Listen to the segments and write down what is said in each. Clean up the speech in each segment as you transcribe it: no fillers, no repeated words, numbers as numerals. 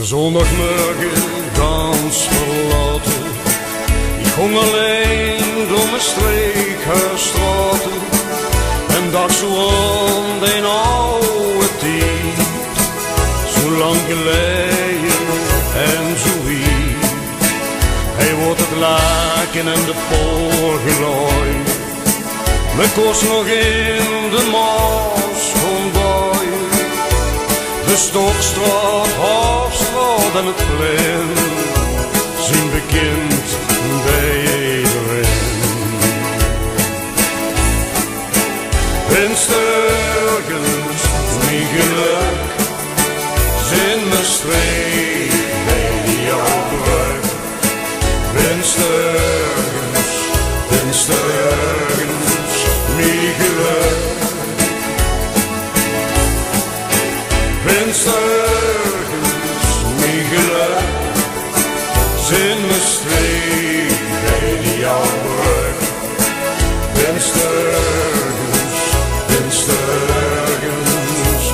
Zondagmorgen ganz verlaten. Ik ging alleen door mijn streekhuisstraten en dacht zo aan den oude tijd. Zo lang geleden en zo wie. Hij wordt het laken en de poort gelooid. Met kost nog in de maas van bij. De Stokstraat, Hoofdstraat en het plein zijn bekend bij iedereen. Wens ergens mijn geluk, zin mijn streek bij jouw brug. Wens ergens mijn geluk. Wens ergens mijn geluk, zin mijn streek bij jouw brug. Wens ergens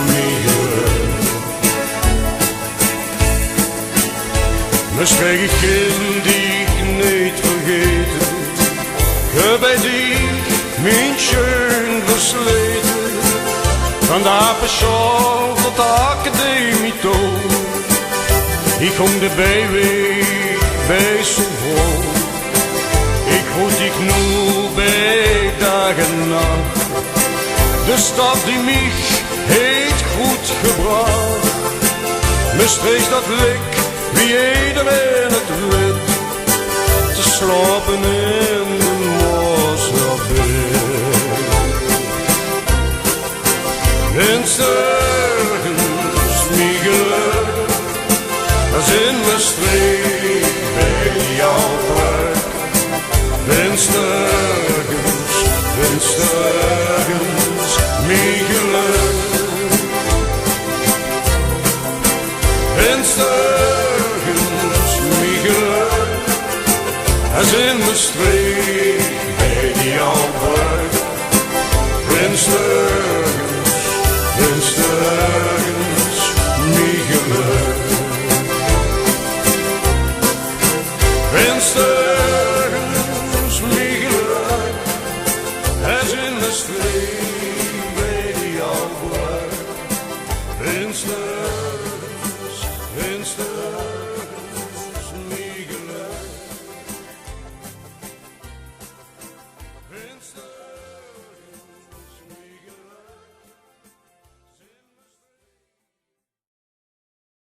mijn geluk. Misschien een kind die ik niet vergeten, ge bij die mijn schön versleten. Van de apenschaal tot de academie toe. Ik kom de bijweg bij zo vol. Ik hoed ik nu bij dag en nacht. De stad die mich heeft goed gebracht. Me streek dat lik wie iedereen het weet. Te slapen in de Mosrabbeek. Wens ergens mijn geluk, als in mijn streek bij jouw plek. Wens ergens mijn geluk. Wens ergens mijn geluk, als in mijn streek bij jouw plek. Wens ergens